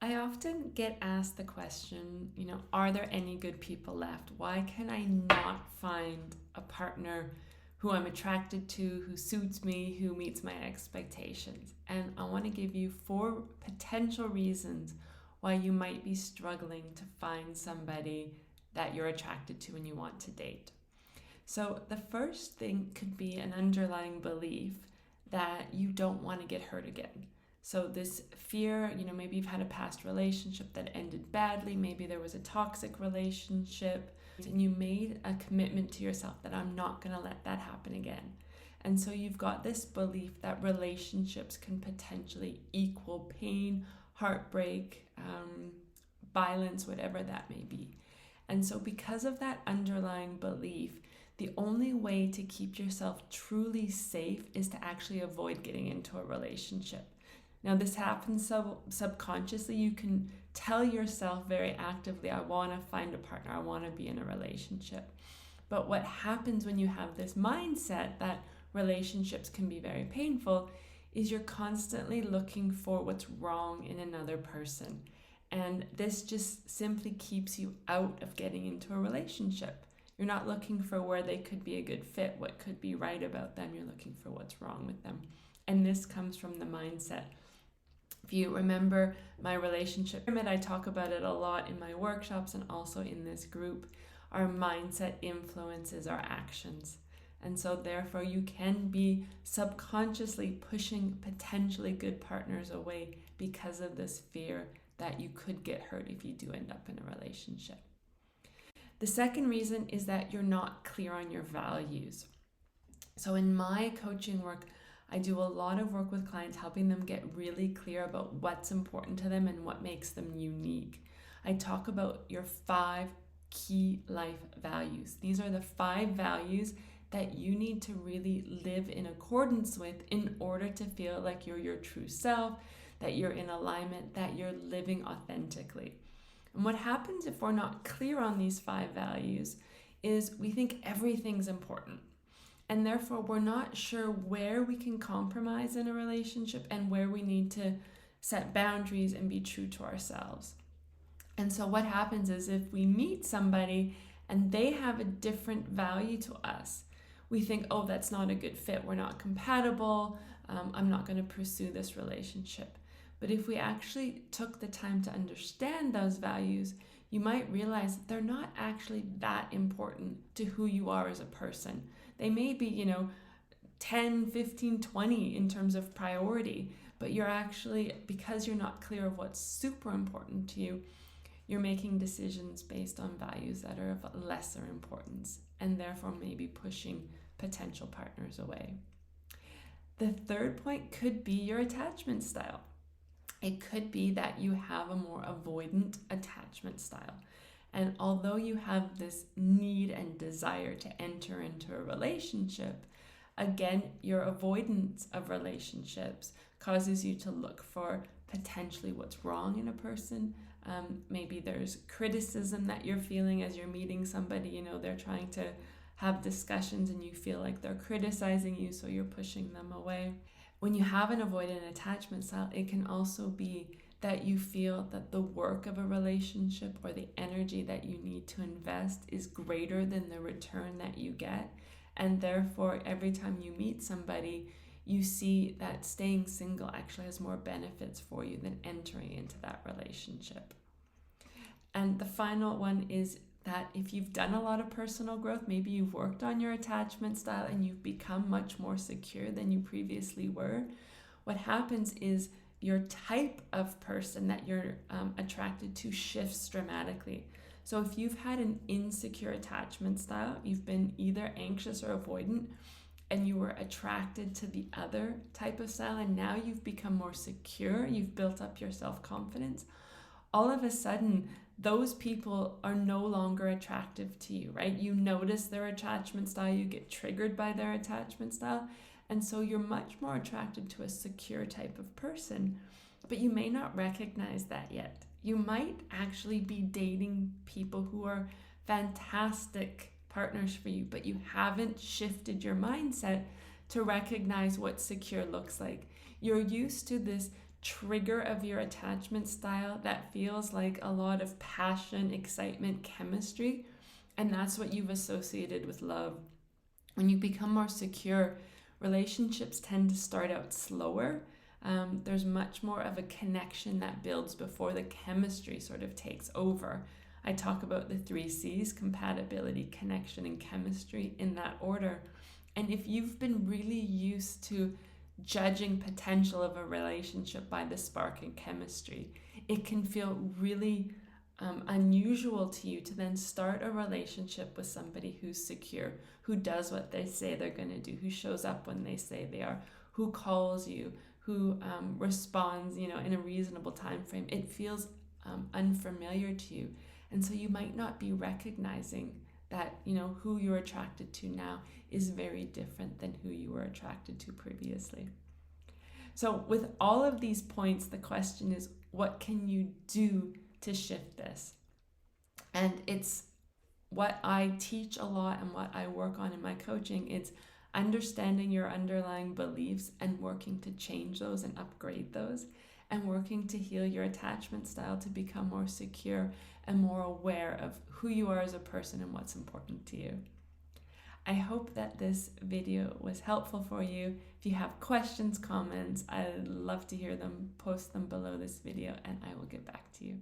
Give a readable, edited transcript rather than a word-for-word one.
I often get asked the question, are there any good people left? Why can I not find a partner who I'm attracted to, who suits me, who meets my expectations? And I want to give you 4 potential reasons why you might be struggling to find somebody that you're attracted to and you want to date. So, the first thing could be an underlying belief that you don't want to get hurt again. So, this fear, maybe you've had a past relationship that ended badly, maybe there was a toxic relationship, and you made a commitment to yourself that I'm not going to let that happen again. And so, you've got this belief that relationships can potentially equal pain, heartbreak, violence, whatever that may be. And so, because of that underlying belief, the only way to keep yourself truly safe is to actually avoid getting into a relationship. Now, this happens so subconsciously. You can tell yourself very actively, I want to find a partner, I want to be in a relationship. But what happens when you have this mindset that relationships can be very painful is you're constantly looking for what's wrong in another person. And this just simply keeps you out of getting into a relationship. You're not looking for where they could be a good fit, what could be right about them. You're looking for what's wrong with them. And this comes from the mindset. If you remember my relationship pyramid, I talk about it a lot in my workshops and also in this group. Our mindset influences our actions. And so therefore you can be subconsciously pushing potentially good partners away because of this fear that you could get hurt if you do end up in a relationship. The second reason is that you're not clear on your values. So in my coaching work, I do a lot of work with clients helping them get really clear about what's important to them and what makes them unique. I talk about your 5 key life values. These are the 5 values that you need to really live in accordance with in order to feel like you're your true self, that you're in alignment, that you're living authentically. And what happens if we're not clear on these 5 values is we think everything's important. And therefore, we're not sure where we can compromise in a relationship and where we need to set boundaries and be true to ourselves. And so what happens is if we meet somebody and they have a different value to us, we think, oh, that's not a good fit. We're not compatible. I'm not going to pursue this relationship. But if we actually took the time to understand those values, you might realize that they're not actually that important to who you are as a person. They may be, 10, 15, 20 in terms of priority, but you're actually, because you're not clear of what's super important to you, you're making decisions based on values that are of lesser importance and therefore maybe pushing potential partners away. The third point could be your attachment style. It could be that you have a more avoidant attachment style. And although you have this need and desire to enter into a relationship, again, your avoidance of relationships causes you to look for potentially what's wrong in a person. Maybe there's criticism that you're feeling as you're meeting somebody, they're trying to have discussions and you feel like they're criticizing you, so you're pushing them away. When you have an avoidant attachment style, it can also be that you feel that the work of a relationship or the energy that you need to invest is greater than the return that you get. And therefore, every time you meet somebody, you see that staying single actually has more benefits for you than entering into that relationship. And the final one is that if you've done a lot of personal growth, maybe you've worked on your attachment style and you've become much more secure than you previously were, what happens is your type of person that you're attracted to shifts dramatically. So if you've had an insecure attachment style, you've been either anxious or avoidant, and you were attracted to the other type of style, and now you've become more secure, you've built up your self-confidence, all of a sudden, those people are no longer attractive to you, right? You notice their attachment style, you get triggered by their attachment style, and so you're much more attracted to a secure type of person, but you may not recognize that yet. You might actually be dating people who are fantastic partners for you, but you haven't shifted your mindset to recognize what secure looks like. You're used to this trigger of your attachment style that feels like a lot of passion, excitement, chemistry, and that's what you've associated with love. When you become more secure, relationships tend to start out slower. There's much more of a connection that builds before the chemistry sort of takes over. I talk about the 3 C's: compatibility, connection, and chemistry, in that order. And if you've been really used to judging potential of a relationship by the spark and chemistry, it can feel really unusual to you to then start a relationship with somebody who's secure, who does what they say they're going to do, who shows up when they say they are, who calls you, who responds, in a reasonable time frame. It feels unfamiliar to you, and so you might not be recognizing that who you're attracted to now is very different than who you were attracted to previously. So with all of these points, the question is, what can you do to shift this? And it's what I teach a lot and what I work on in my coaching. It's understanding your underlying beliefs and working to change those and upgrade those, and working to heal your attachment style to become more secure and more aware of who you are as a person and what's important to you. I hope that this video was helpful for you. If you have questions, comments, I'd love to hear them. Post them below this video and I will get back to you.